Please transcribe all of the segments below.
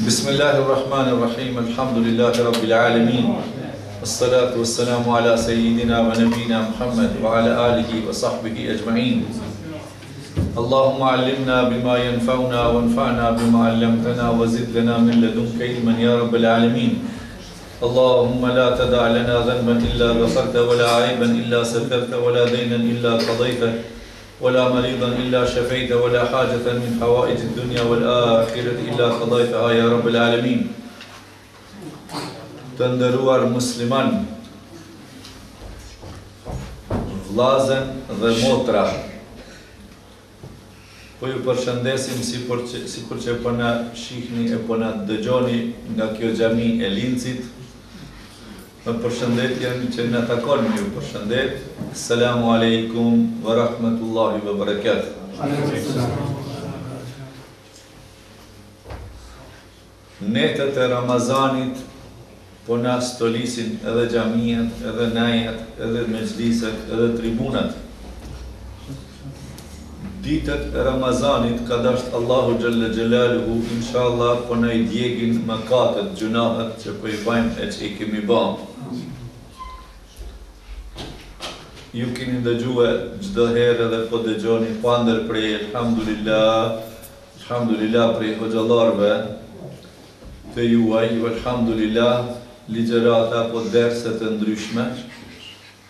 Bismillahirrahmanirrahim, alhamdulillahi rabbil alamin. As-salatu was-salamu ala sayyidina wa nabina Muhammad wa ala alihi wa sahbihi ajma'in. Allahumma allimna bima yanfa'una wanfa'na bima 'allamtana wa zid lana min ladunka ilman ya rabbil alamin. Allahumma la tada' lana dhanban illa ghafarta wa la 'ayban illa satarta wa la daynan illa qadayta ولا مريضا إلا شفيت ولا حاجة من حوائج الدنيا والآخرة إلا قضيتها يا رب العالمين. Të nderuar musliman, vllazën dhe motra, po ju përshëndesim sikur që po na shihni e po na dëgjoni nga kjo xhami e Lincit. Me përshëndetjen që në takon me ju përshëndet. Assalamu alaikum wa rahmatullahi wa barakatuh. Netët e Ramazanit po na stolisin edhe xhamiat, edhe najat, edhe mezhliset, edhe tribunat. Ditët e Ramazanit ka dasht Allahu Gjelle Gjelaluhu, inshallah po na I djegin mëkatet, gjunahet që po I bajmë e që I kemi bërë. Ju keni dëgjue çdo herë dhe po dëgjoni pandër prej alhamdulillah prej hoxhallarëve të juaj, alhamdulillah ligjërata apo derse të ndryshme.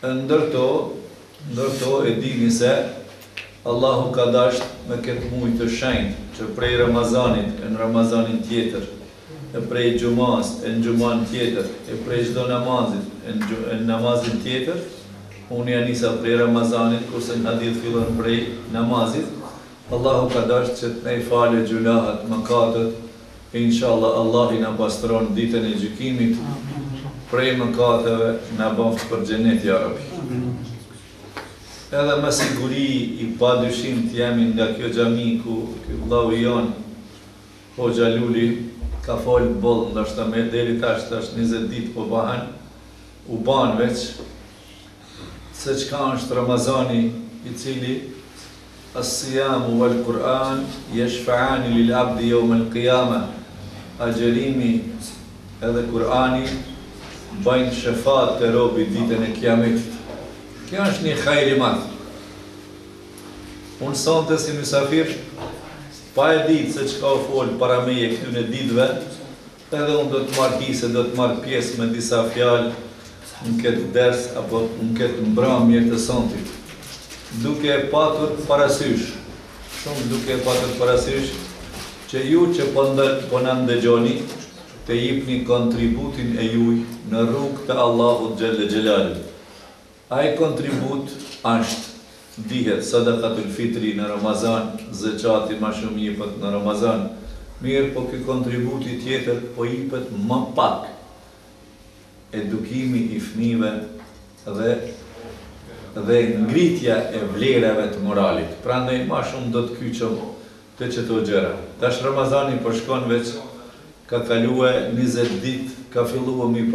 Ndërto e dini se Allahu ka dasht me këtë muaj të shenjtë që prej Ramazanit e në Ramazanin tjetër, e prej gjumas e në gjuman tjetër, e prej çdo namazit e në namazin tjetër. Unë ja nisa prej Ramazanit, kurse në hadith fillon prej namazit. Allahu ka dasht që të ne I fale gjunahet, mëkatet, e inshallah Allah I na pastron ditën e gjykimit, prej mëkateve na baft për xhenet ya Rabbi. Edhe me siguri I padyshim të jemi nga kjo xhami ku ky vllau I jon, Hoxha Luli, ka fol boll, ndoshta me deri tash 20 ditë po bahen, u ban veç se çka është Ramazani I cili as-siyamu wal Kur'an yashfa'ani lil abdi yawm al-qiyamah. Agjerimi edhe Kur'ani bajnë shefat të robit ditën e kiametit. Kjo është një hajër I madh. Unë sonte si mysafir, pa e ditë se çka u fol para meje këtyre ditëve, edhe unë do të marr hise, do të marr pjesë me disa fjalë në këtë ders apo në këtë mbrëmje të sontit, duke patur parasysh që ju që po na ndëgjoni të jepni kontributin e juaj në rrugë të Allahut Gjelle Gjelaluhu. Ai kontribut është dihet sadakatul fitri në Ramazan, zeqati ma shumë jepet në Ramazan, mirë po ky kontributi tjetër po jepet më pak. Edukimi I fëmijëve dhe ngritja e vlerave të moralit. Prandaj më shumë do të kyçëm te çeto gjëra. Tash Ramazani po shkon veç, ka kalue 20 ditë, ka filluar mi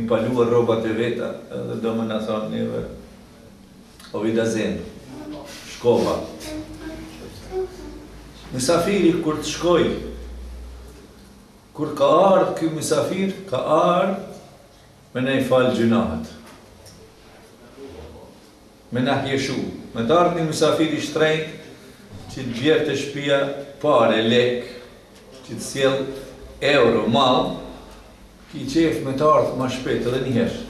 palua rrobat e veta, edhe do më na thonë neve o vidazen, shkova. Mysafiri kur të shkoj, kur ka ardhë ky mysafir, ka ardhë me na I falë gjunahet. Me na hjeshu. Me të ardhë një mysafir I shtrenjtë, që të bjerë të shtëpia pare, lek, që të sjell euro, mall, ki qef me të ardhë ma shpet edhe njëherë.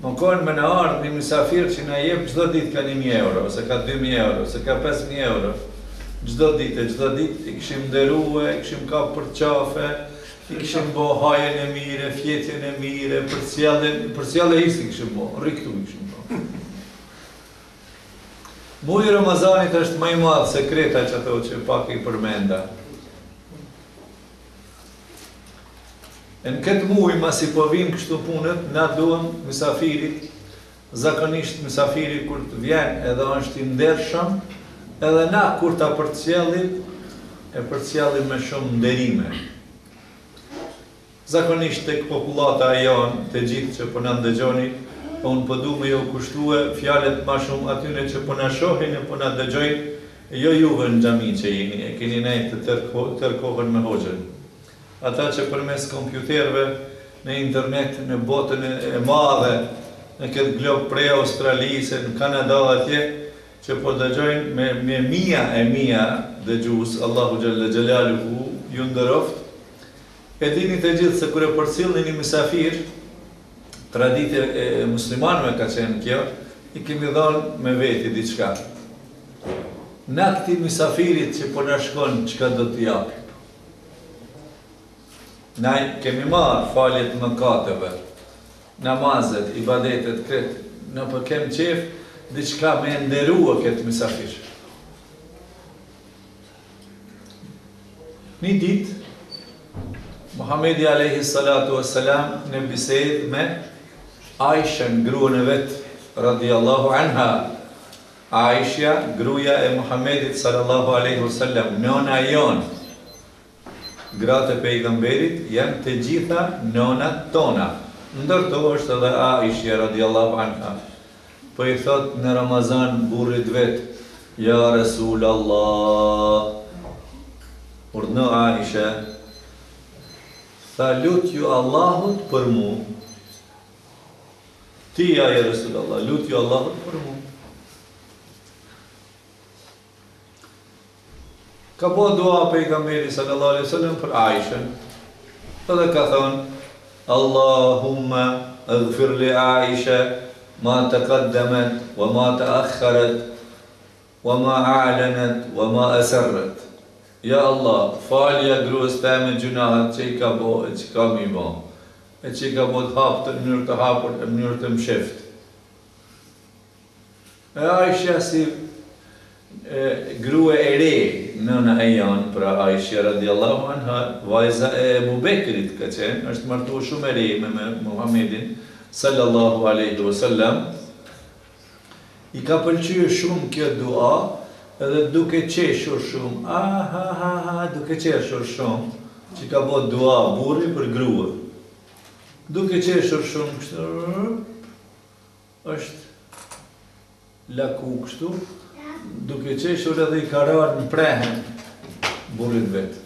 Më konë me na ardhë një mysafir që na jep çdo ditë ka 1.000 euro, ose ka 2.000 euro, ose ka 5.000 euro. Çdo ditë I kishim nderue, I kishim kap për qafe, I kishim bo hajen e mire, fjetjen e mire, për sjellje hisi kishim bo, riktu I kishim bo. Muji Ramazanit është më I madh sekreta që ato që pak I përmenda. Në këtë muj, masi po vim kështu punët, na duhem mysafirit, zakonisht mysafiri kur të vjen edhe është I ndershëm, edhe na kur ta përcjellim, e përcjellim me shumë nderime. Zakonisht tek popullata e janë, të gjithë që po na ndëgjoni, po unë po du me ju kushtue fjalët ma shumë atyre që po na shohin e po na dëgjojnë, jo juve në xhami që jeni, e keni nejtë të tërkohën me hoxhën. Ata që përmes kompjuterve, në internet, në botën e madhe, në këtë glob prej Australisë, në Kanada atje, që po dëgjojnë me mia dëgjues, Allahu xhalla xhelaluhu ju nderoft. E dini të gjithë se kur e përcjellni një mysafir, traditë e muslimanëve ka qenë kjo, i kemi dhënë me veti diçka. Në këtij mysafirit që po na shkon, çka do t'i japim? Na kemi marrë faljet mëkateve, namazet, ibadetet, këtë, në po kem qef, diçka me nderua këtë mysafir. Një ditë, Muhamedi alayhi salatu wassalam në bisedë me Aishën, gruan e vet, radhiyallahu anha. Aisha, gruaja e Muhamedit sallallahu alaihi wasallam, nona jon. Gratë e pejgamberit janë të gjitha nonat tona. Ndërto është edhe Aisha radhiyallahu anha. Po i thot në Ramazan burrit vet, ja Rasulallah. Urdhno Aisha, tha lutju Allahut për mu. Ti ja Rasulallah, lutju Allahut për mu. Ka po dua pejgamberi sallallahu alaihi wasallam për Aishën. Edhe ka thonë, Allahumma ighfir li Aisha ma taqaddamat wa ma ta'akhkharat wa ma a'lanat wa ma asarrat. Ja Allah, falja gruas teme gjunahat që i ka bo e që ka mi bo, e që i ka bo të hapë të mënyrë të hapër, e mënyrë të msheft. E Aisha si grua e re, nëna e janë, pra Aisha radiallahu anha, vajza e Ebu Bekrit ka qenë, është martu shumë e re me Muhammedin, sallallahu alaihi wasallam. I ka pëlqyer shumë kjo dua, edhe duke qeshur shumë, duke qeshur shumë, që ka bo dua burri për grua. Duke qeshur shumë kështu, është laku kështu, duke qeshur edhe i karar në prehen burrit vetë.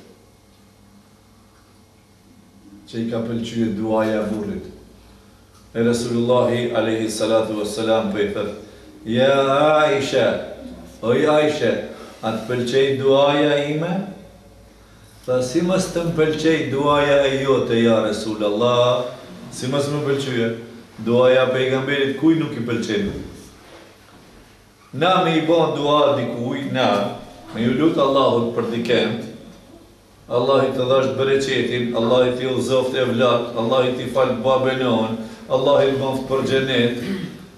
Që i ka pëlqyer duaja burrit. E Rasulullahi alayhi salatu wassalam për i thëtë, ja Aisha, oj Aisha, atë pëlqej duaja ime? Tha, si mës të më pëlqej duaja e jote, ja Rasulallah, si mës më pëlqyje? Duaja pejgamberit kuj nuk i pëlqen. Na me i bon dua dikuj, na, me ju lutë Allahut për dikend, Allah i të dhasht bereqetin, Allah i të uzoft e vlat, Allah i të falë babenon, Allah i të boft për gjenet,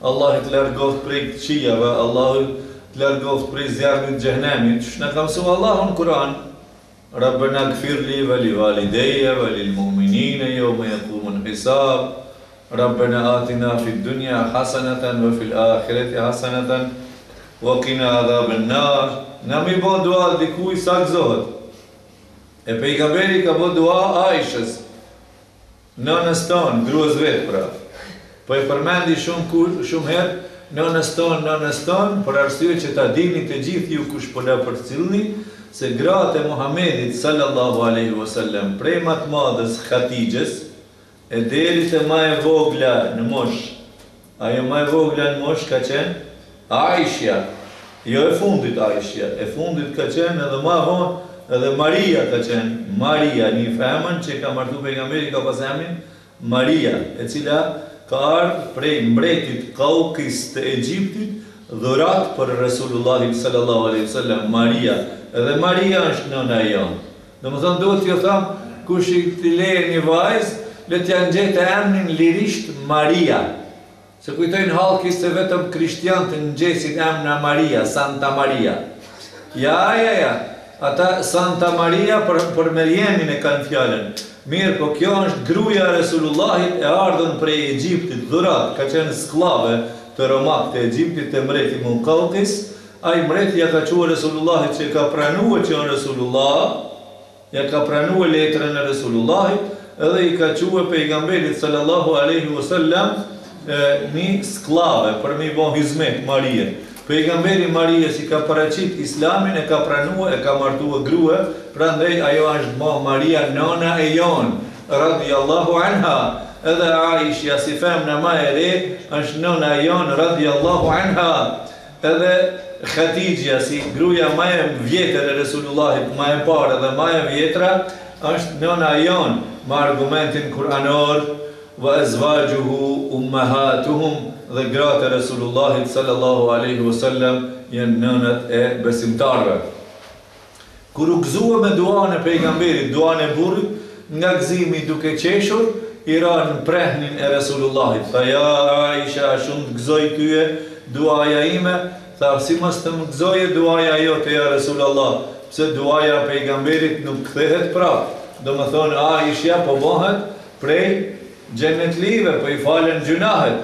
Allah i të largoft prej të qijave, Allah i të largoft prej zjarëmit gjehnemit, që në kam su Allah në Kur'an, Rabbena gfirli vali valideje, vali l'mu'minine, jo me jakumun hisab, Rabbena atina fi dunja hasanatan, vë fil akhireti hasanatan, vë kina adhabën nar. Në mi bo dua dikuj sa gëzohet. E pejgamberi ka bo dua Aishës, nënës tonë, gruas vetë pra. Po e përmendi shumë herë, nënës tonë, për arsye që ta dini të gjithë ju kush po la përcillni, se gratë e Muhammedit sallallahu alaihi wasallam, prej më të madhës Khatijës, e deri te më e vogla në mosh, ajo më e vogla në mosh ka qenë Aisha, jo e fundit Aisha, e fundit ka qenë edhe më vonë, edhe Maria ka qenë, Maria, një femën që ka martu pejgamberi ka pas emrin Maria, e cila ka ardhur prej mbretit Kaukis të Egjiptit, dhurat për Resulullahi sallallahu alaihi wasallam, Maria. Edhe Maria është nëna e jonë. Domethënë duhet t'ju them, kush i t'i leje një vajzë, le t'ja ngjete emrin lirisht Maria. Se kujtojnë halki se vetëm krishtianët ngjesin emrin Maria, Santa Maria. Ja. Ata Santa Maria për Merjemin e kanë fjalën. Mirë, po kjo është gruaja e Resulullahit e ardhën prej Egjiptit, dhurat, ka qenë sklave të romak të Egjiptit të mbreti Mukaukis. Ai mbreti ja ka quar Resulullahit që ka pranuar që është Resulullah, ja ka pranuar letrën e Resulullahit, edhe i ka quar pejgamberit sallallahu alaihi wasallam një sklave për mi bo hizmet Marije. Pejgamberi Marias I ka paraqit Islamin, e ka pranua, e ka martua grua, prandaj ajo është Maria nona e jon, radhiyallahu anha. Edhe Aisha si femna ma e re, është nona e jon, radhiyallahu anha. Edhe Khatijja si gruaja ma e vjetër e Resulullahit, ma e parë dhe ma e vjetra, është nona e jon, me argumentin kuranor, wa azwajuhu ummahatuhum, dhe gratë e Resulullahit sallallahu alaihi wasallam janë nënat e besimtarve. Kur u gëzua me duan e pejgamberit, duan e burrit, nga gëzimi duke qeshur, I ranë prehnin e Resulullahit. Tha, ja Aisha, shumë të gëzoj tyje duaja ime, tha, si mos të më gëzoje duaja jote, ja Resulullah, pse duaja pejgamberit nuk kthehet prap. Do më thonë, Aisha po bëhet prej xhenetlive, po I falen gjunahet.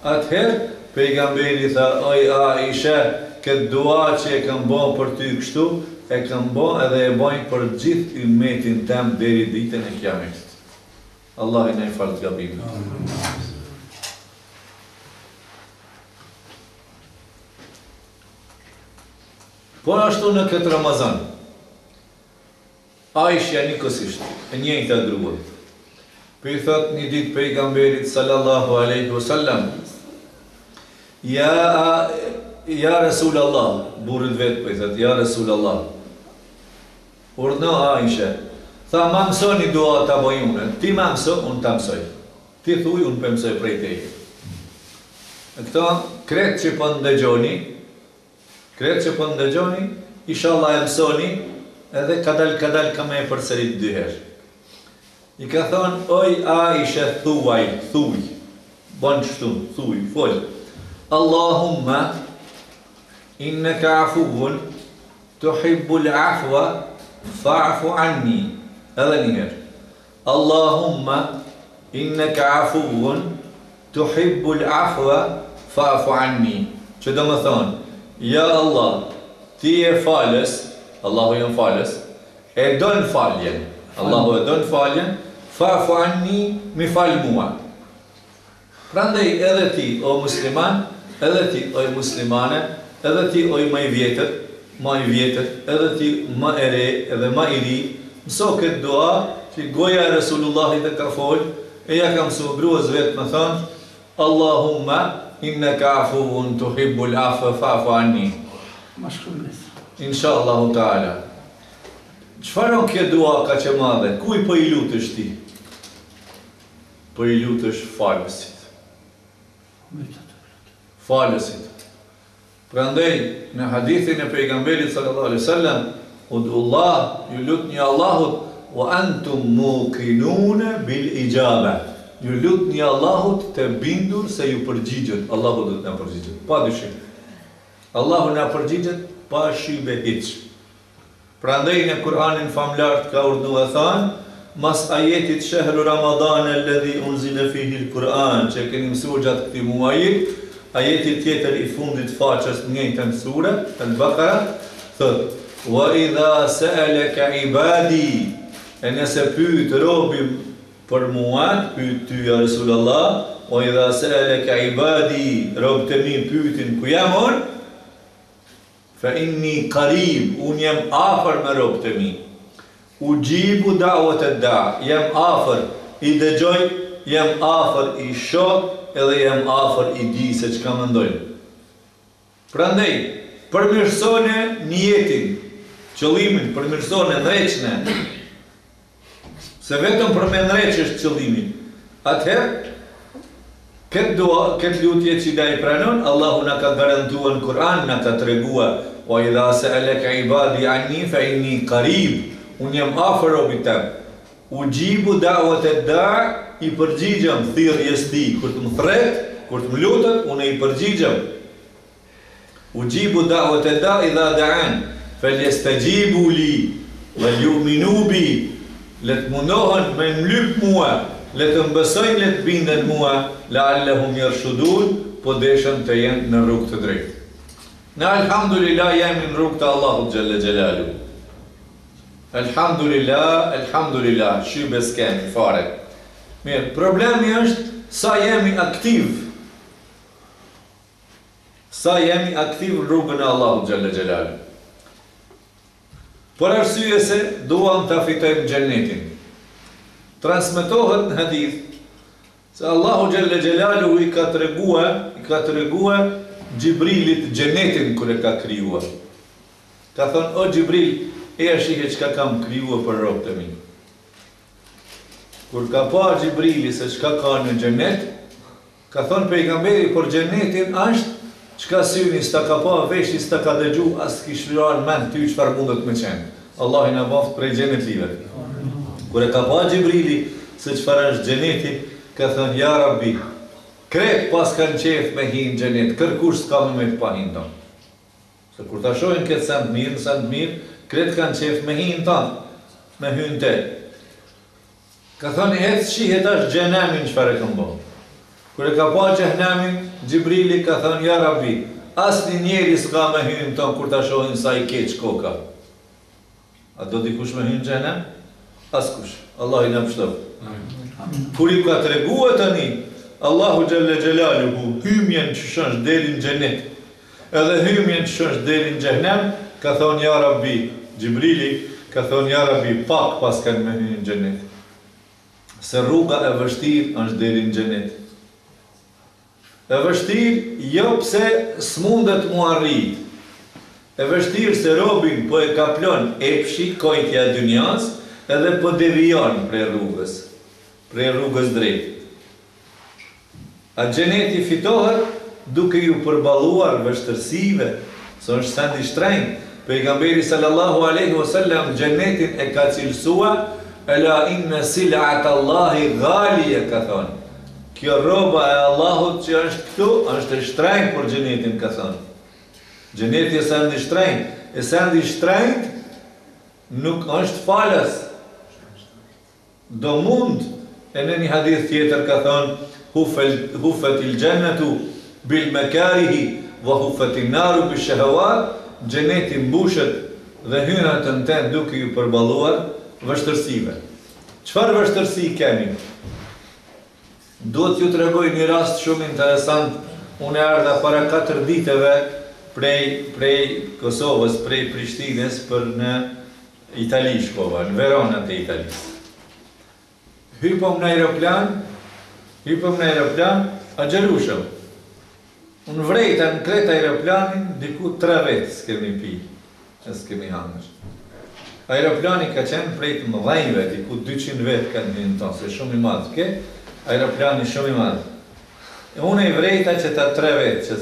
Atëherë, pejgamberi tha, oj Aisha, këtë dua që e kam bën për ty kështu, e kam bën edhe e bojnë për gjithë ummetin tem deri ditën e Kiametit. Allah I na I falë të gabimet. Po ashtu në këtë Ramazan, Aisha nikësisht, e njëjta grua, për I thot një ditë pejgamberit sallallahu alaihi wasallam, ja Resulallah, burrit vetë për I thot, ja Resulallah, urdhno Aisha, tha ma mësoni dua ta bëj unë, ti ma mëso, unë ta mësoj, ti thuj, unë për mësoj prej teje. E këto, kretë që për ndëgjoni, inshallah e mësoni, edhe kadal ka me e përsërit dy herë. I ka thonë, oj Aisha thuj, bon qështu, thuj, fol. Allahumma, innaka afuun, tuhibbul afwa, fa'fu anni. Edhe njëherë. Allahumma, innaka afuun, tuhibbul afwa, fa'fu anni. Që do më thonë, ja Allah, ti e falës, Allahu jën falës, e don faljen. Allahu e don faljen, fa'fu anni, mi falë mua. Prandaj edhe ti, o musliman, edhe ti, o muslimane, edhe ti, o ma I vjetër, edhe ti, ma e re, edhe ma I ri, mëso këtë dua, që goja e Resulullahit e ka folë, e ja ka mësu gruas vetë më thonë, Allahumma, innaka afuun tuhibbul afwa fa'fu anni. Inshallahu ta'ala. Çfarë kjo dua ka që madhe? Kuj po I lutesh ti? Po I lutesh falësit. Falësit. Prandaj, në hadithin e pejgamberit sallallahu alaihi wasallam, udullah, ju lutni Allahut, wa antum muqinuna bil ijaba. Ju lutni Allahut të bindur se ju përgjigjet. Allahu do të na përgjigjet, pa dyshim. Allahu na përgjigjet pa shibe hiç. Prandaj në Kur'anin famlar ka urdhëruar thënë, mas ajetit shahru Ramadan alladhi unzila fihi al-Quran, që keni mësuar gjatë këtij muaji, ajeti tjetër I fundit faqes në njëjtën sure, Al-Baqara, thotë wa idha sa'alaka ibadi, e nëse pyet robi për mua, pyet ty ja Resulullah, wa idha sa'alaka ibadi, rob të mi pyetin ku jam unë, fa inni qarib, unë jam afër me rob të mi. Ujibu da'wat ad-da', jam afër, I dëgjoj, jam afër, I shoh, edhe jam afër, I di se çka mendojnë. Prandaj, përmirësone niyetin, qëllimin, përmirësone ndreqne, se vetëm për me ndreq është qëllimin. Atëherë, këtë lutje që da I pranon, Allahu na ka garantuar në Kur'an, na ka tregua, wa idha sa'alaka ibadi anni fa inni qarib, unë jam afër robit tem. Ujibu da'wat ad-da', I përgjigjem thirrjes ti, kur të më thret, kur të më lutet, unë I përgjigjem. Ujibu da'wat ad-da' idha da'an, falyastajibu li, wal yu'minu bi, le të mundohen me mlyp mua, le të mbesojnë, le të binden mua, la'allahum yarshudun, po deshen të jenë në rrugë të drejtë. Ne alhamdulillah jemi në rrugë të Allahut xhalla xhelalu. Alhamdulillah, shybe s'kemi fare. Mirë, problemi është sa jemi aktiv. sa jemi aktiv në rrugën e Allahut xhalla xhelalu. Për arsye se duam ta fitojmë xhenetin. Transmetohet në hadith se Allahu xhalla xhelalu i ka treguar Gjibrilit xhenetin kur e ka krijuar. Ka thonë, o Gjibril, e shihe çka kam krijuar për robët e mi. Kur ka pa Gjibrili se çka ka në xhenet, ka thonë pejgamberi, por xhenetin është çka syni s'ta ka pa, veshti s'ta ka dëgju, as kish lërar mend ty çfarë mundet me qenë. Allah i na boft prej xhenetlive. Kur e ka pa Gjibrili se çfarë është xheneti, ka thonë, ja Rabbi, kret pas kanë qef me hinë xhenet, kërkush s'ka me të pa hinë tonë. Se kur ta shohin këtë sa të mirë, kret kanë qef me hinë tonë, me hynë te. Ka thonë, ecë shihet është xhenemin çfarë e kam bërë. Kur e ka pa xhenemin, Gjibrili ka thonë, ja Rabbi, asnjë njeri s'ka me hynë tonë kur ta shohin sa i keq koka. A do dikush me hynë xhenem? Askush. Allah i na pështof. Kur i ka treguar tani Allahu xhalla xhelaluhu hymjen që shënsh deri në xhenet, edhe hymjen që shënsh deri në xhenem, ka thonë ja Rabbi, Gjibrili ka thonë ja Rabbi, pak pas kanë me hyrë në xhenet. Se rruga e vështirë është deri në xhenet. E vështirë jo pse s'mundet mu arrit. E vështirë se robin po e kaplon epshi kojtja e dynjas, edhe po devijon prej rrugës drejt. A xheneti fitohet duke ju përballuar vështërsive, se është send i shtrenjtë. Pejgamberi sallallahu alaihi wasallam xhenetin e ka cilësuar, ela inna sil'at Allahi ghaliya, ka thonë. Kjo roba e Allahut që është këtu, është e shtrenjtë për xhenetin, ka thonë. Xheneti është send i shtrenjtë, e send i shtrenjtë nuk është falas. Do mund, e në një hadith tjetër ka thonë, hufet il gjennetu bil mekarihi va hufet il naru bil shahawat, gjeneti mbushet dhe hynat të në ten duke ju përballuar vështërsive. Çfarë vështërsi kemi? Duhet ju të regoj një rast shumë interesant. Unë ardha para 4 diteve prej Kosovës, prej Prishtines për në Itali shkova, në Verona të Italisë. Hypëm në aeroplan, a gjerushëm. Unë vrejta në kret aeroplanin, diku 3 vetë s'kemi pi, e s'kemi hangër. Aeroplani ka qenë prej të mëdhenjve, diku 200 vetë kanë një tonë, se shumë i madhë, ke? Aeroplani shumë i madhë. E unë e vrejta që ta 3 vetë, që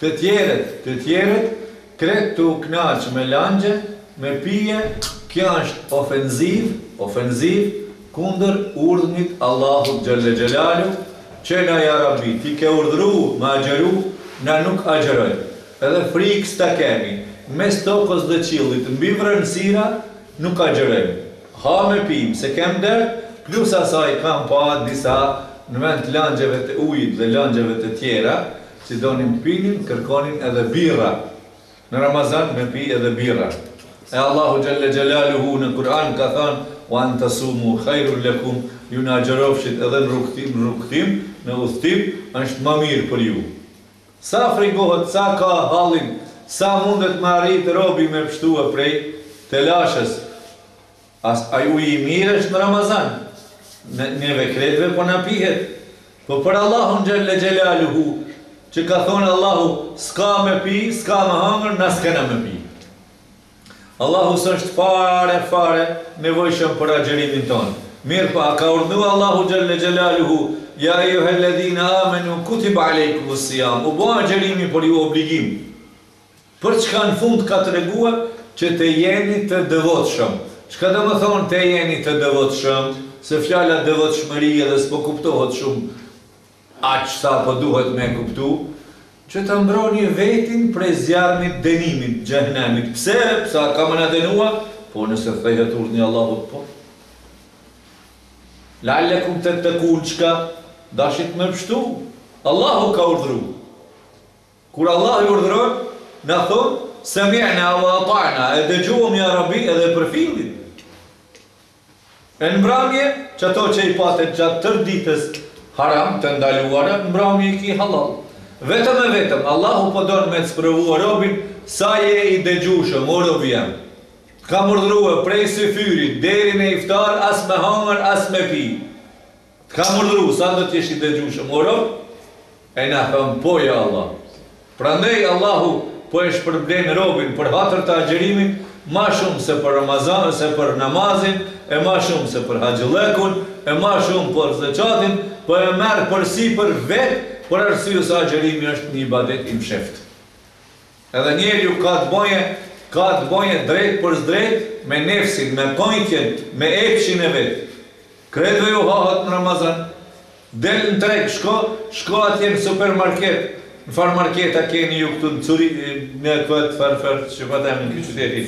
të tjeret, kret të knaqë me langje, me pije, kjo është ofenziv, kundër urdhnit Allahut xhalla xhelalu, që na ja Rabbi, ti ke urdhru, ma agjeru, na nuk agjeroj. Edhe frikë s'ta kemi, mes tokës dhe qiellit, mbi vranësira, nuk agjerojmë. Ha me pim, se kem der, plus asaj kam pa disa në vend të langjeve të ujit dhe langjeve të tjera, që donin pinin, kërkonin edhe birra. Në Ramazan me pi edhe birra. E Allahu xhalla xhelaluhu në Kur'an ka thënë wa antasumu khairul lakum, ju na agjerofshit edhe në rrugtim, në udhtim, është më mirë për ju. Sa frigohet, sa ka hallin, sa mundet me arrit robi me pështua prej telashës. Ai uji i mirë është në Ramazan. Neve kretve po na pihet. Po për Allahun xhalla xhelaluhu, që ka thonë Allahu, s'ka me pi, s'ka me hangër, na s'kena me pi. Allahu s'është fare nevojshëm për agjerimin tonë. Mirë pa, ka urdhëruar Allahu xhalla xhelaluhu, ja ayyuhalladhina amanu kutiba alaykumus siyam, u bë agjerimi për ju obligim. Për çka në fund ka treguar që të jeni të devotshëm. Çka do të thonë të jeni të devotshëm? Se fjala devotshmëri edhe s'po kuptohet shumë aq sa po duhet me kuptu. Që të mbroni vetin prej zjarmit dënimit, xhenemit. Pse? Pse ka më na dënuar? Po nëse thehet urdhni Allahut, po. La'allakum tattaqun, çka dashit më pështu? Allahu ka urdhëruar. Kur Allah i urdhëron, na thon sami'na wa ata'na, e dëgjojmë ja Rabbi edhe për fillin. Në mbrëmje, që ato që i patet gjatë tërë ditës haram të ndaluara, në mbrëmje i ki halal. Vetëm e vetëm, Allahu po don me të sprovua robin, sa je i dëgjueshëm, o robi jam. Ka urdhëruar prej syfyrit deri në iftar, as me hangër, as me pi. Ka urdhëruar sa do të jesh i dëgjueshëm, o rob? E na thon po ja Allah. Prandaj Allahu po e shpërblen robin për hatër të agjërimit, ma shumë se për Ramazan, se për namazin, e ma shumë se për haxhillekun, e ma shumë për zakatin, po e merr përsipër vetë, për arsye se agjërimi është një ibadet i msheft. Edhe njeriu ka të bëje drejt për drejt me nefsin, me pajtjen, me epshin e vet. Kredo ju hahet në Ramazan, del në treg, shko atje në supermarket, në farmarketa keni ju këtu në Curi, në këtë farfër, që pa temë në këtë qyteti,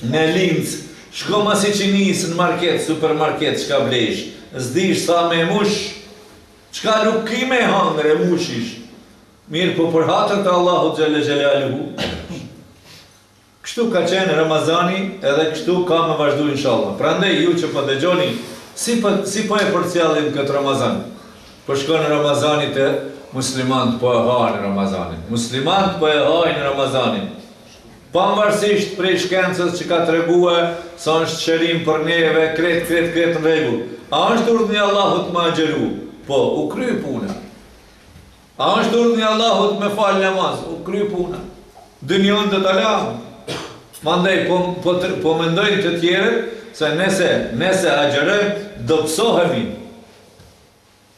në Linz, shko ma si që njësë në market, supermarket, shka blesh, zdish sa me mush, qka nuk ki me hangër e mushish, mirë po për hatër të Allahu Gjelle Gjelaluhu. Kështu ka qenë Ramazani edhe kështu ka me vazhdu inshallah. Prandaj ju që po dëgjoni, si po e përcjellin këtë Ramazan? Po shkon Ramazani të muslimant po e hajnë Ramazanin. Muslimant po e hajnë Ramazanin. Pavarësisht prej shkencës që ka tregue sa është shërim për neve, kret në rregull. A është urdhni Allahut me agjëru? Po, u kry puna. A është urdhni Allahut me fal namaz? U kry puna. Dynjon të talam. Mandej po mendojnë të tjerët se nëse agjërojmë do psohemi.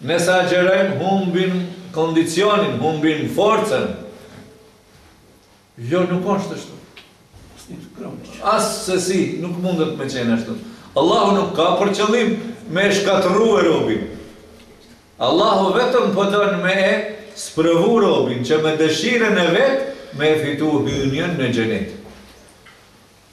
Nëse agjërojmë humbin kondicionin, humbin forcën. Jo, nuk është ashtu. As se si, nuk mundet me qenë ashtu. Allahu nuk ka për qëllim me shkatërru e robin. Allahu vetëm po don me e sprovu robin që me dëshiren e vet me fitu hynjen në xhenet.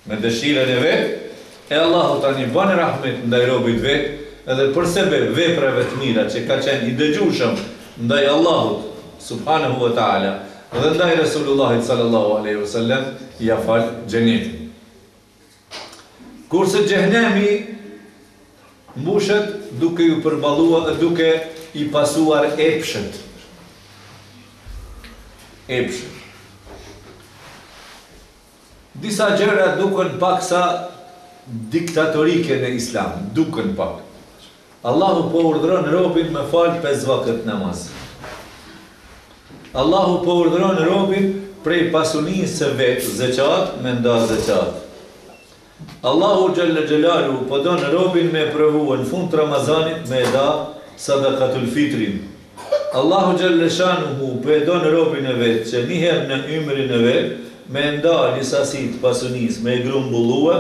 Me dëshiren e vet e Allahu tani bën rahmet ndaj robit vet edhe për sebe veprave të mira që ka qenë i dëgjueshëm ndaj Allahut subhanahu wa taala dhe ndaj Resulullahit sallallahu alaihi wasallam ja fal xhenetin. Kurse xhenemi mbushet duke ju përballuar, duke i pasuar epshët. Epshët. Disa gjëra duken paksa diktatorike në Islam, duken pak. Allahu po urdhëron robin me fal 5 vakët namaz. Allahu po urdhëron robin prej pasunisë së vet, zeqat, me nda zeqat. Allahu Gjelle Gjelalu po don robin me provu në fund të Ramazanit me da sadakatul fitrin. Allahu Gjelle Shanuhu po e don robin e vet që njëherë në ymrin e vet me nda një sasi të pasunisë, me grumbullua,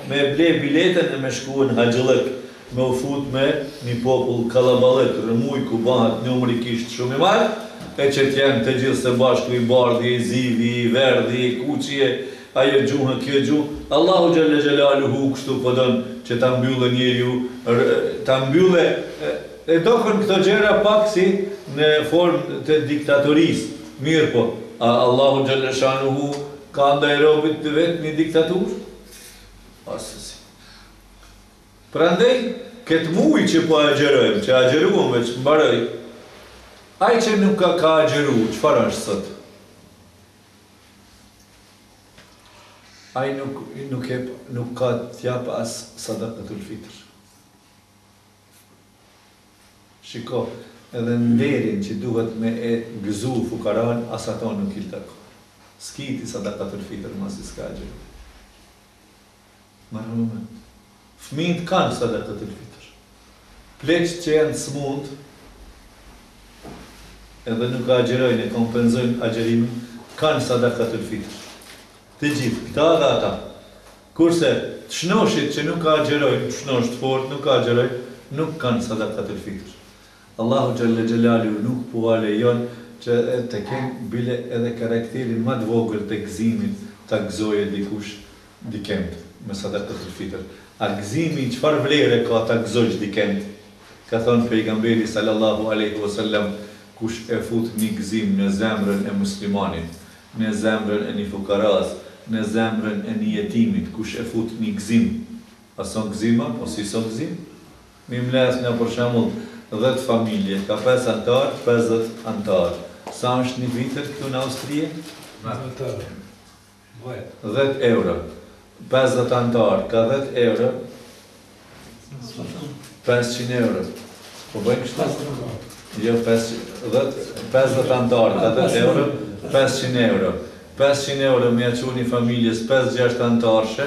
me ble biletën e me shku në haxhillek, me u fut me një popull kalabalek, rëmuj ku bahat numrikisht shumë i madh, e që t'janë të gjithë së bashku i bardhi, i zivi, i verdhi, i kuqje, ajo gjuhë, kjo gjuhë. Allahu Gjelle Gjelaluhu kështu po don që ta mbyllë njeriu, ta mbyllë, e dokën këto gjëra pak si në formë të diktatorisë. Mirë po, Allahu Gjelle Shanuhu ka ndaj robit të vetë një diktatur? Asësi. Prandaj, këtë muj që po agjerojmë, që agjeruam me që mbaroj, ai që nuk ka agjeru, çfarë është sot? Ai nuk ka t'jap as sadakatul fitr. Shiko, edhe në verin që duhet me e gëzu fukaran, as ato nuk il tako. S'kiti sadakatul fitr, mas i s'ka agjeru. Marrume. Fëmijët kanë sadakatul fitr. Pleqët që janë smund, edhe nuk agjerojnë, e kompenzojnë agjerimin, kanë sadakatul fitr. Të gjithë, këta dhe ata. Kurse të shnoshit që nuk agjerojnë, të shnosh të fort, nuk agjerojnë, nuk kanë sadakatul fitr. Allahu Gjelle Gjelalu nuk po alejon që të kenë bile edhe karakterin ma të vogël të gëzimit të gëzoje dikush dikend me sadakatul fitr. A gëzimi qëfar vlere ka të gëzojsh dikend? Ka thonë pejgamberi sallallahu aleyhi wasallam, kush e fut një gëzim në zemrën e muslimanit, në zemrën e një fukaras, në zemrën e një jetimit, kush e fut një gëzim. A son gëzima, po si son gëzim? Mi mles nga për shembull 10 familje, ka 5 antar, 50 antar. Sa është një vitër këtu në Austrije? 10 euro. 50 antar, ka 10 euro, 500 euro. Po bëjmë kështu? Jo, 50 antar, ka 10 euro, 500 euro. 500 euro me aqu një familjes 5-6 antarshe,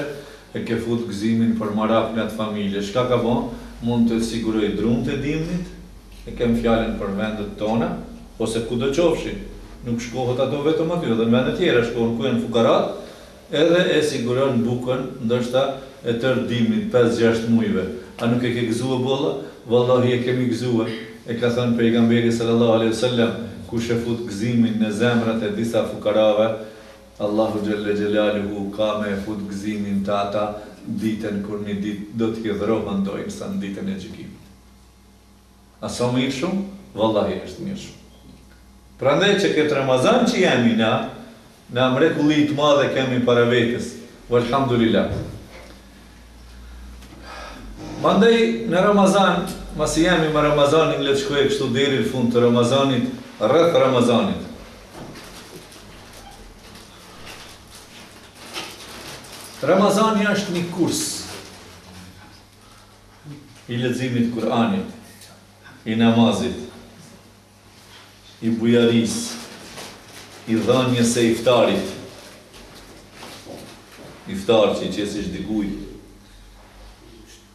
e ke fut gëzimin për marak në atë familje. Shka ka bon? Mund të siguroj drumë të dimnit, e kem fjallin për vendet tona, ose ku do qofshin. Nuk shkohet ato vetëm aty, edhe në vendet tjera shkohen ku e në fukarat, edhe e siguron bukën, ndërshta e tërë dimnit 5-6 mujve. A nuk e ke gëzua bolla? Wallahi e kemi gëzua. E ka thënë pejgamberi sallallahu alaihi wasallam, kush e fut gëzimin në zemrat e disa fukarave, Allahu Gjelle Gjelaluhu ka me fut gëzimin të ata ditën kur një ditë do t'ke dhrohën dojnë sa në ditën e gjykimit. A sa mirë shumë? Wallahi është mirë shumë. Prandaj që këtë Ramazan që jemi na mrekullit madhe kemi para vetës. Walhamdulillah. Mandej në Ramazan, masi jemi me Ramazanin, le të shkoj kështu deri në fund të Ramazanit, rreth Ramazanit. Ramazani është një kurs i leximit Kur'anit, i namazit, i bujaris, i dhënjes së iftarit, iftar që i qesish dikuj,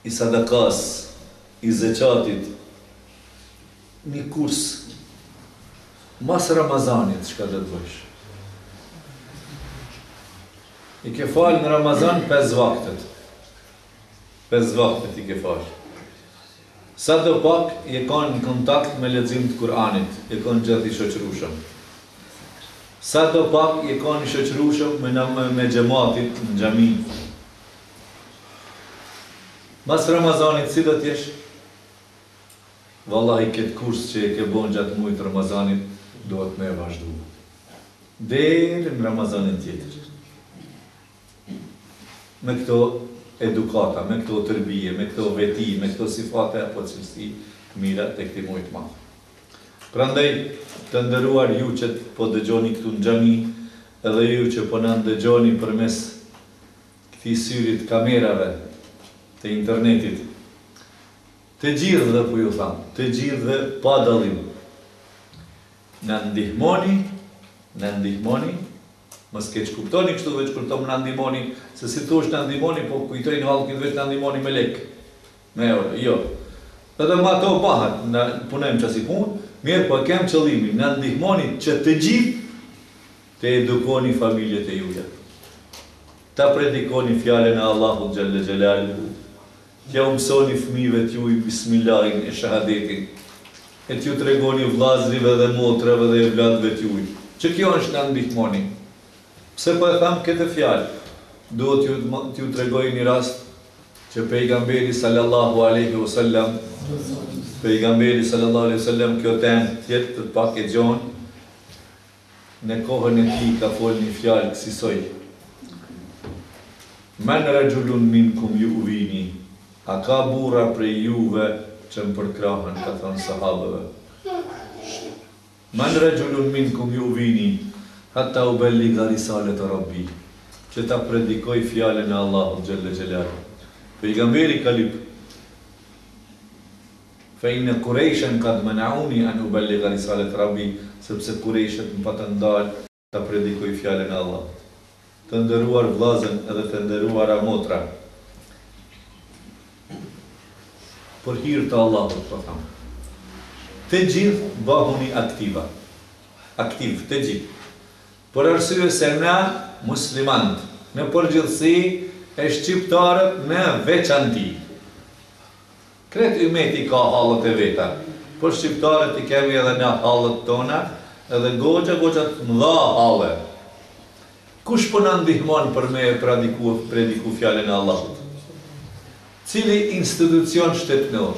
i sadakas, i zeqatit, një kurs mas Ramazanit, çka do të bësh. I ke falë në Ramazan 5 vaktet. 5 vaktet i ke falë. Sa do pak je kanë në kontakt me lexim të Kur'anit, je kanë gjatë i shoqërushëm. Sa do pak je kanë i shoqërushëm me xhamatit në xhami. Mas Ramazanit si do t'jesh? Wallahi këtë kurs që e ke bon gjatë mujt Ramazanit duhet me vazhdu. Deri në Ramazanin tjetër. Me këto edukata, me këto tërbije, me këto veti, me këto sifate apo cilësi mira të këtij muji të madh. Prandaj të nderuar ju që po dëgjoni këtu në xhami, edhe ju që po na dëgjoni përmes këtij syrit kamerave të internetit, të gjithëve po ju tham, të gjithëve pa dallim. Na ndihmoni, mos keq kuptoni kështu veç kur tom na ndihmoni, se si thosh na ndihmoni, po kujtojnë hallkin veç na ndihmoni me lek, me euro, jo. Edhe me ato pahat, na punojmë çasi punë, mirë po kem qëllimin, na ndihmoni që të gjithë të edukoni familjet e juaja. Ta predikoni fjalën e Allahut xhalla xhelaluhu. T'ja mësoni fëmijëve t'juaj bismillahin e shahadetin. E t'ju tregoni vllazërive dhe motrave dhe vëllezërve t'juaj. Që kjo është na ndihmoni. Pse po e tham këtë fjalë? Duhet t'ju tregoj një rast që pejgamberi sallallahu alaihi wasallam kjo temë tjetë të pak e gjonë, në kohën e tij ka folë një fjalë kësaj. Man rajulun minkum yu'vini. A ka burra prej juve që më përkrahen, ka thënë sahabëve. Man rajulun minkum yu'vini hatta uballigha risalata rabbi. Që ta predikoj fjalën e Allahut xhalla xhelalu. Pejgamberi ka lip. Fa inna Quraishan qad mana'uni an uballigha risalata rabbi, sepse Quraishat më patën ndal ta predikoj fjalën e Allahut. Të nderuar vllazën edhe të nderuara motra. Për hir të Allahut, po tham. Të gjithë bëhuni aktiva. Aktiv, të gjithë. Për arsye se na muslimanët, në përgjithësi e shqiptarët në veçanti. Kretë ymeti ka hallet e veta, për shqiptarët i kemi edhe në hallet tona, edhe goxha të mëdha halle. Kush po na ndihmon për me prediku fjalën e Allahut? Cili institucion shtetënor?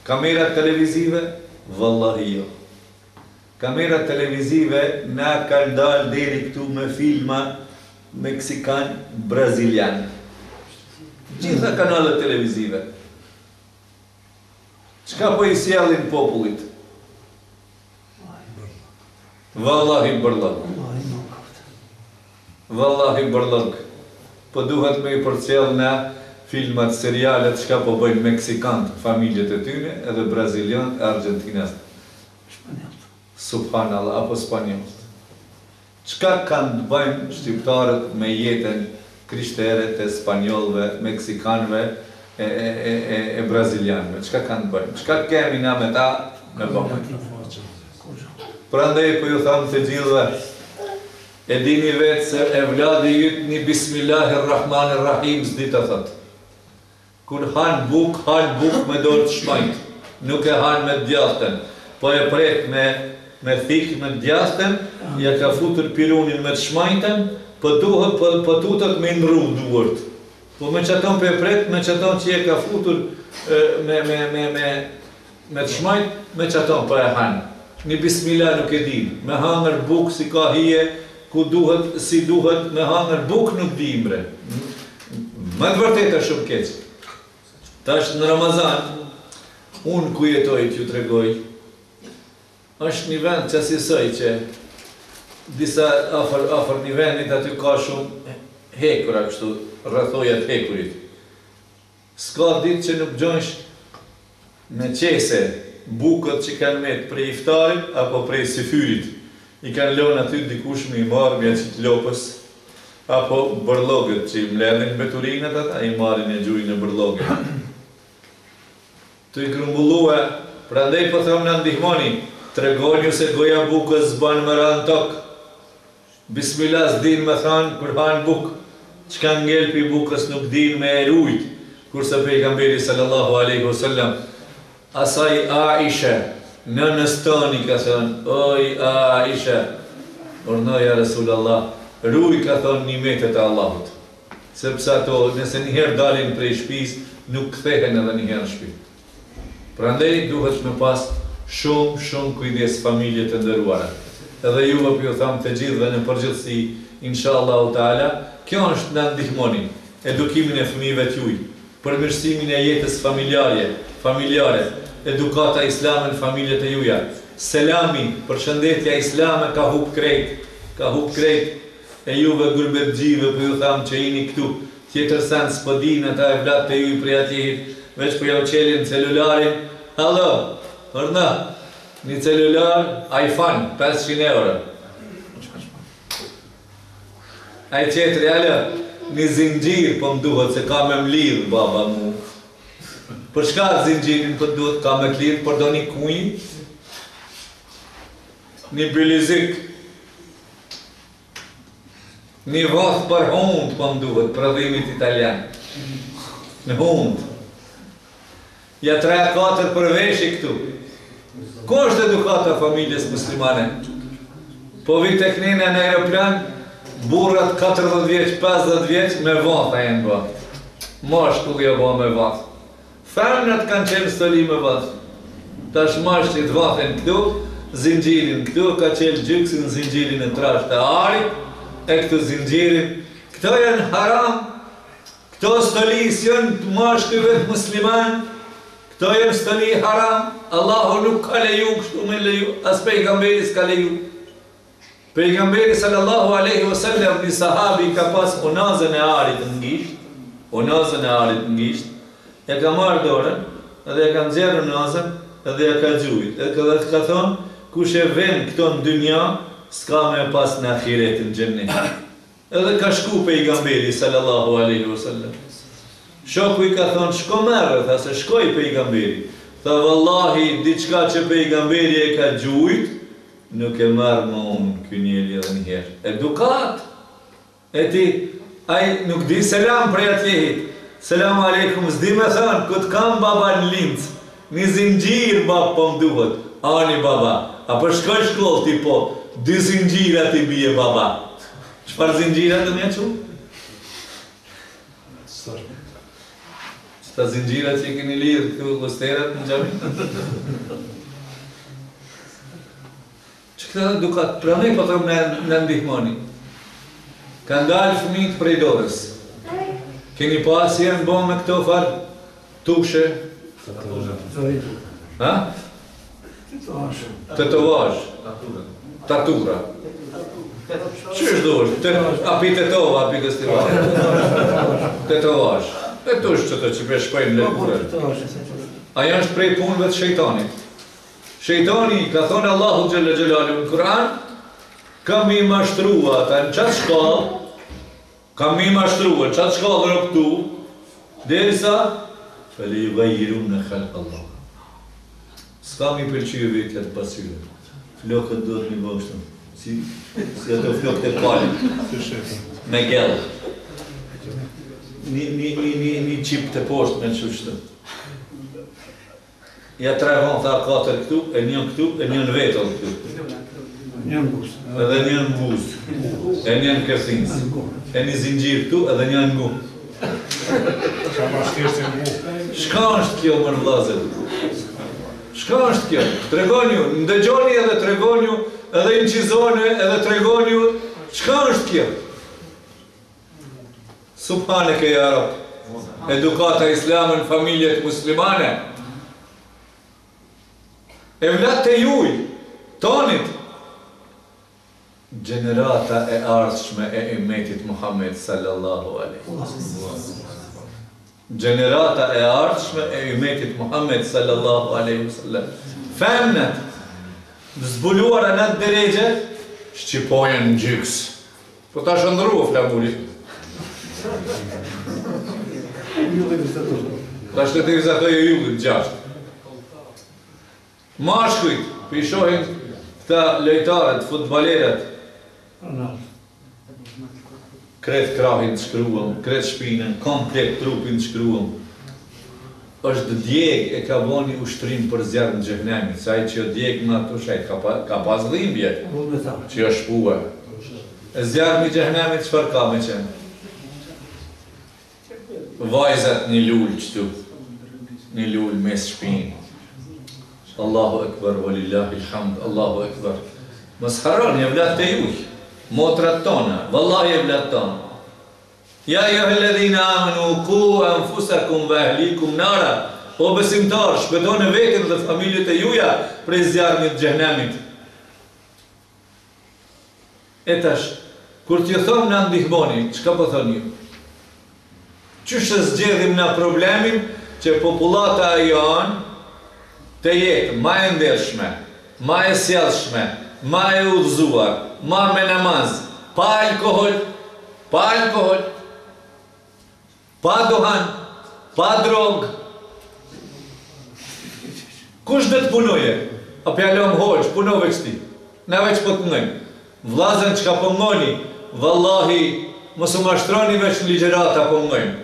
Kamerat televizive? Wallahi jo. Kamerat televizive na kanë dalë deri këtu me filma meksikan, brazilian. Gjitha kanalet televizive. Çka po I sjellin popullit? Wallahi bërllëk. Wallahi bërllëk. Po duhet me I përcjell në filmat, serialet, çka po bëjnë meksikanët, familjet e tyre, edhe brazilianët e argjentinasë. Subhanallah, apo spanjollët. Çka kanë të bëjnë shqiptarët me jetën krishtere të spanjollëve, meksikanëve e brazilianëve? Çka kanë të bëjnë? Çka kemi na me ta me bëjnë? Prandaj po ju tham të gjithëve, e dini vetë se evladi jytë një Bismillahirrahmanirrahim s'di të thëtë. Kur hanë buk me dorë të shmajtë. Nuk e hanë me djathten, po e pret me thikë me djathten, ja ka futur pirunin me të shmajten, po tutët me ndru duart. Po me qëton për e pret, me qëton që je ka futur me të shmajt, me qëton për e hanë. Një bismillah nuk e din, me hangër buk si ka hije, ku duhet, si duhet, me hangër buk nuk di imre. Më të vërtet është shumë keqë. Tash në Ramazan, unë ku jetoj t'ju tregoj, është një vend që asisoj që disa afer një vendit aty ka shumë hekura kështu, rrethojat hekurit. S'ka ditë që nuk gjojsh me qese bukët që kanë metë prej iftarit apo prej syfyrit. I kanë lënë aty dikush me I marrë mja qitë lopës, apo bërlogët që I mledhin beturinët ata, I marrin e gjujnë në bërlogët. Të I grumbullue, prandaj po thëmë në ndihmoni, tregoni ju se goja bukës zbanë më ranë tokë. Bismillah s'din me thanë kur hanë bukë, qka ngelpi bukës nuk din me erujt, kurse pejgamberi sallallahu aleyhi wasallam, asaj Aisha, në nëstoni ka thënë, oj Aisha, urnoja Rasulallah, ruj ka thënë një metet e Allahut, sepse ato nëse njëherë dalin prej shpis, nuk kthehen edhe njëherë në shpi. Prandaj duhet me pas shumë kujdes familje të ndëruara. Edhe juve për ju thamë të gjithve në përgjithësi, inshallah ta'ala, kjo është në ndihmoni, edukimin e fëmijëve t'juj, përmirësimin e jetës familjare, edukata islame në familjet e juja. Selami, përshëndetja islame ka hup krejt, e juve gurbetgjive për ju thamë që jini këtu, tjetër sen s'pëdin ata e vlat të juj prej atjehit, veç për jau qelin celularin, hallo, përna, një celular, iPhone, 500 euro. Aj qetri, alë, një zingjir për më duhet se ka me mlidh, baba mu. Për shka zingjirin për duhet ka me klidh, për do një kunj, një bilizik, një vath për hund për më duhet, prodhimit italian. Në hund. Ja 3-4 përveshi këtu. Ko është edukata familjes muslimane? Po vi tek nene në aeroplan, burrat 40 vjeç, 50 vjeç, me vath a jenë vath. Mashkulli o ba me vath. Femnat kanë qenë stoli me vath. Tash mashqit vathen këtu, zingjirin këtu, ka qenë gjyksin zingjirin e trash të arit, e këtu zingjirin. Këto janë haram, këto stoli janë të mashkujve të musliman, këto janë stoli haram, Allahu nuk ka leju kështu me leju, as pejgamberi s'ka leju. Pejgamberi sallallahu aleyhi wasallam, një sahabi ka pas onazën e arit në ngisht, e ka marrë dorën, edhe e ka nxjerrë onazën, edhe e ka gjujt. Edhe ka thonë, kush e ven këto në dynja, s'ka me pas në ahiretin gjennet. Edhe ka shku pejgamberi sallallahu aleyhi wasallam. Shoku I ka thonë, shko merë, tha se shkoj pejgamberi. Tha vallahi, diçka që pejgamberi e ka gjujt, nuk e marrë më unë kënjeli edhe njëherë. Edukat! E ti, aj nuk di selam prej atjehit. Selam aleikum, s'di me thënë, këtë kam baba në lincë. Një zingjir baba po më duhet. Ani baba, a për shkoj shkollë ti po, 2 zingjira ti bije baba. Çfarë zingjira të me që? Sta zingjira që I keni lidhë këtu lusterat në gjami? Që këta edukat, pra ne po thëmë në ndihmoni. Kanë dalë fëmijët prej dorës. Keni pas jenë bo me këto farë tushe? Ha? Tetovaž. Tatura. Qysh duhet? Api tetova, api festival. Tetovaž. E tush që të që për shpojnë lëkurë. Aja është prej punëve të shejtanit. Shejtani, ka thonë Allahu Gjelle Gjelalu në Kur'an, kam i mashtrua ata në qatë shkallë, kam i mashtrua në qatë shkallë në këtu, derisa, fele i gajiru në khalq Allah. S'ka mi përqyë vetja të pasyre. Flokët do të një bështëm. Si ato flokët e palë. Me gjellë. Një qip të poshtë me qështë. Ja 3 vonë tha 4 këtu, e njën këtu, e njën vetën këtu. Njën buzë. Edhe njën buzë. E njën kërthinës. E një zingjir këtu, edhe njën ngu. Shka është kjo mërë vlazët? Shka është kjo? Tregonju, ndëgjoni edhe tregonju, edhe inqizone edhe tregonju, shka është kjo? Subhaneke ja Rab, edukata islame në familjet muslimane, evlat të juj, tonit, generata e ardhshme e imetit Muhammed sallallahu alaihi wasallam. Generata e ardhshme e imetit Muhammed sallallahu alaihi wasallam. Femnet, zbuluara në të deregje, shqipojnë në gjyks. Po ta shëndru o flamurit. Ta shtetevizatoj e jullit gjashtë. Mashkujt, për i shohin këta lojtarët, futbaleret, kretë krahin të shkruam, kretë shpinën, komplet trupin të shkruam. është djeg e ka boni ushtrim për zjarë në gjëhnemi, saj që jo djeg në ato shajt, ka pas dhimbje, që jo shpua. E zjarë në gjëhnemi qëfar ka me qenë? Vajzat një lullë qëtu, një lullë mes shpinë. Allahu Ekber, valillahi lhamd, Allahu Ekber. Mos haron, je vlat të juj, motrat tona, vallahi je vlat tona. Ja ayyuhalladhina amanu qu anfusakum wa ahlikum nara. O besimtar, shpëtoni veten dhe familjet e juaja prej zjarrit të xhenemit. E tash, kur t'ju thon na ndihmoni, çka po thoni ju? Qysh e zgjedhim na problemin që popullata jon të jetë ma e ndershme, ma e sjellshme, ma e udhëzuar, ma me namaz, pa alkohol, pa dohan, pa drog. Kush dhe të punoje? A pjallom hoq, punove qëti. Ne veç po të mënojmë. Vlazen që ka po mënojni, vallahi, mos u mashtroni veç në ligjerata po mënojmë.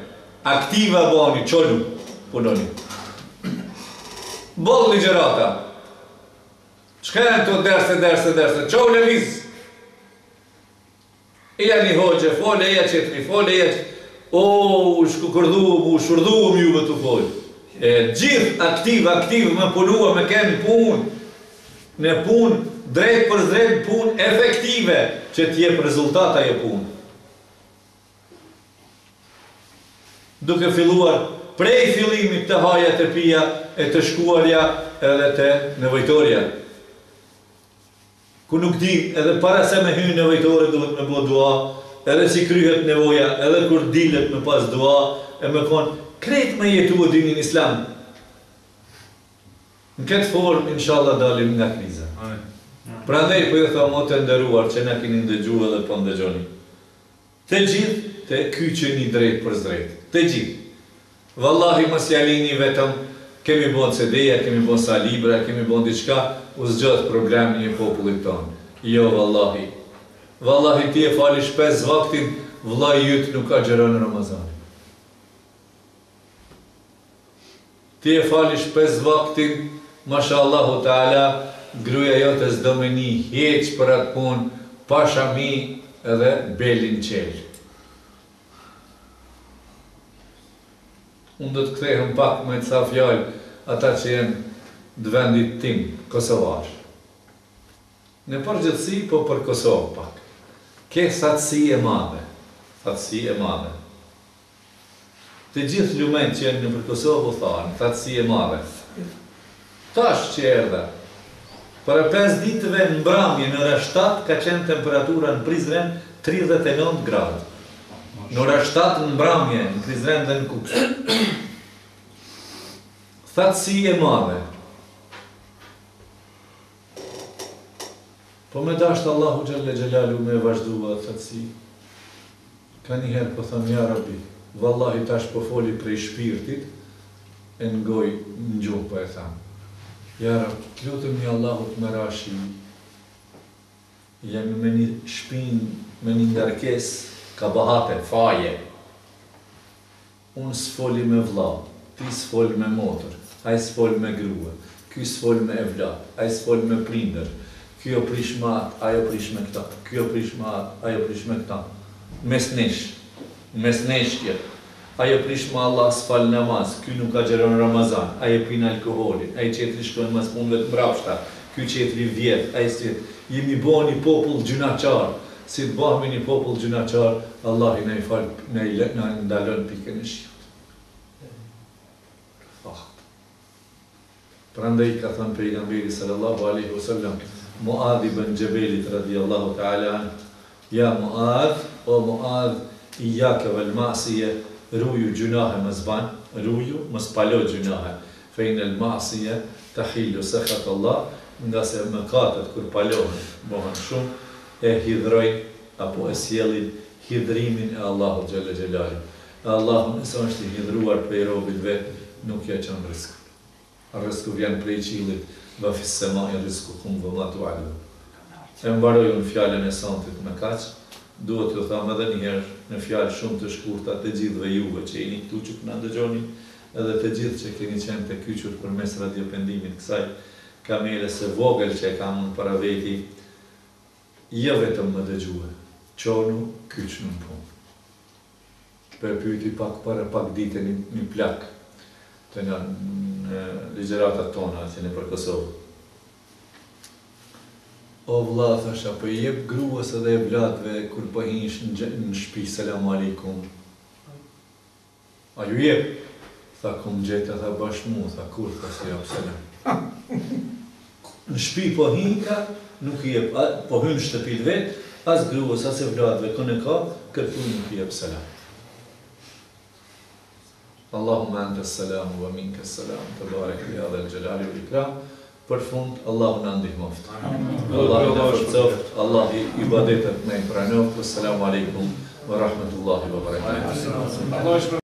Aktiva bani, qolu, punoni. Bol ligjerata. Qka janë të derse, qo leviz. Ija një hoqe, fole, ija qetri, fole, ija qetri. O, u shurdhuëm juve të folë. Gjithë aktiv, me punua, me kenë punë. Në punë, drejt për drejt punë efektive, që t'jep rezultata e punë. Duke filluar prej fillimit të haja të pija, e të shkuarja edhe të nevojtorja. Ku nuk di, edhe para se me hynë nevojtore duhet me bo dua, edhe si kryhet nevoja, edhe kur dilet me pas dua, e me konë, krejt me jetu o dinin islam. Në këtë formë, inshallah, dalim nga kriza. Pra ndaj, po ju thamë o të ndëruar, që ne kini ndëgju edhe po ndëgjoni. Të gjithë, të kyqeni drejt për zdrejt. Të gjithë. Wallahi, mos jalini vetëm, kemi bon CD-ja, kemi bon salibra, kemi bon diçka, u zgjodh problemi një popullit tonë. Jo, wallahi. Wallahi, ti e falish 5 vaktin, vllai jyt nuk ka xheron në Ramazan. Ti e falish 5 vaktin, mashallahu ta'ala, gruaja jote s'do me një heq për atë punë, pa shami edhe belin qelë. Unë do të kthehem pak me të sa fjallë ata që jenë dë vendit tim, Kosovar. Në përgjithësi, po për Kosovë pak. Ke satësi e madhe. Të gjithë lumen që jenë në për Kosovë u thanë, satësi e madhe. Tash që erdha. Për 5 ditëve në mbrëmje në ora 7 ka qenë temperatura në Prizren 39 gradë. Në ora 7 në mbrëmje në Prizren dhe në Kukës. Thatësi e madhe. Po me dashtë Allahu Gjelle Gjelalu me vazhdua thatësi. Ka njëherë po thëmë, ja Rabi, vallahi tash po foli prej shpirtit, e në goj në gjuhë po e thamë. Ja Rabi, lutëm një Allahut me rashi, jemi me një shpin, me një ndarkes, ka bahate, faje. Unë s'foli me vlla, ti s'foli me motër, aj s'foli me grua, ky s'foli me evlat, aj s'foli me prindër, kjo prish me atë, ajo prish me këta, kjo prish me atë, ajo prish me këta. Mes neshkje, ajo prish me Allah s'fal namaz, ky nuk ka gjeron Ramazan, ajo pin alkoholin, ajo qetri shkojnë mas punëve të mbrapshta, ky qetri vjet, ajo s'vjet. Jemi bo një popull gjunaqar, si të bëhme një popull gjunaqar, Allah i ne i fal, ne i ndalon pikën e shqipët. Prandaj ka thënë pejgamberi sallallahu alaihi wasallam, Muadh ibn Jabelit radhiyallahu ta'ala an, ja Muadh, o Muadh, iyaka wal ma'siyah, ruju gjunahe mos ban, ruju mos palo gjunahe, fe inal ma'siyah tahillu sakhat Allah, nga se mëkatet kur palohen, bëhen shumë, e hidhrojnë apo e sjellin hidhrimin e Allahut xhalla xhelalu. Allahu nëse është i hidhruar prej robit vet, nuk ja çon rrezik. Rrezku vjen prej qiellit. Va fis semai rizqukum wa ma tu'adun. E mbaroj unë fjalën e santit me kaq, duhet t'ju them edhe një herë në fjalë shumë të shkurta të gjithëve juve që jeni këtu që na dëgjoni, edhe të gjithë që keni qenë të kyçur përmes radiopendimit kësaj kamere së vogël që e kam unë para veti, jo vetëm më dëgjue, çonu kyçnu në punë. Për pyeti pak ditë një plak të në ligjeratat tona, që në për Kosovë. O vlla, thasha, po i jep gruas edhe e vlatëve kur po hinsh në shtëpi, selam aleikum. A ju jep? Tha, kum gjeta, tha, bashmu, tha, kur, tha, si jap selam. Në shtëpi po hinka, nuk i jep, po hyn në shtëpit vet, as gruas, as e vlatëve, kënë e ka, kërtu nuk i jep selam. Allahumma anta as-salam wa minka as-salam, tabarak ya dhal jalali wal ikram. Për fund, Allahu na ndihmoft. Allahu na forcoft, Allah ibadetet na i pranoft. Assalamu alaikum wa rahmatullahi wa barakatuh.